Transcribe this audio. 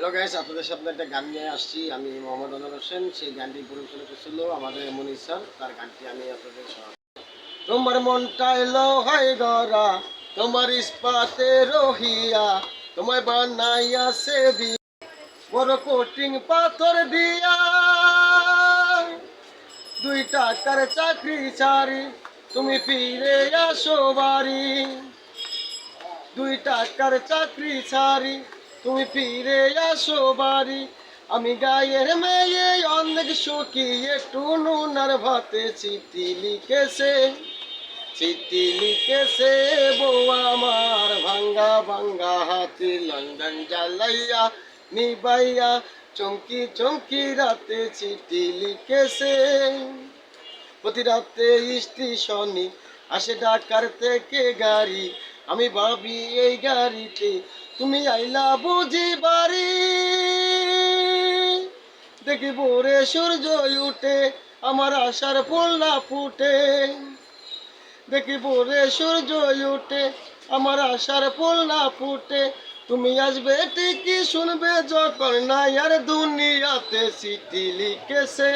Hello guys, আপনাদের সামনে একটা গান নিয়ে আসছি। আমি মোহাম্মদ আনোয়ার হোসেন। সেই গানটি পরিবেশনা করছিল আমাদের মনির স্যার। তার গানটি আমি আপনাদের তোমার মনটা এলো হয় গড়া, তোমার ইস্পাতে রহিয়া, তোমায় বানাইয়াছে বড় কোটিং পাথর দিয়া। 2 টাকার চাকরি ছাড়ি তুমি ফিরে আসো বাড়ি। 2 টাকার চাকরি ছাড়ি তুমি ফিরে আসো বাড়ি। আমি গায়ের মেয়ে অনেক সুখী, একটু নুনার ভাতে চিঠি লিখেছে বউ আমার, ভাঙ্গা ভাঙ্গা হাতে লন্ডন জ্বালাইয়া নিবাইয়া চমকি চমকি রাতে চিঠি লিখেছে। প্রতি রাতে স্টেশনে আসে ঢাকার থেকে গাড়ি, আমি ভাবি এই গাড়িতে তুমি আইলা বুঝি বাড়ি। দেখি ভোরে সূর্য উঠে, আমার আশার ফুল না ফুটে। দেখি ভোরে সূর্য উঠে, আমার আশার ফুল না ফুটে। তুমি আসবে ঠিকই, শুনবে যখন নাই আর দুনিয়াতে চিঠি লিখেছে।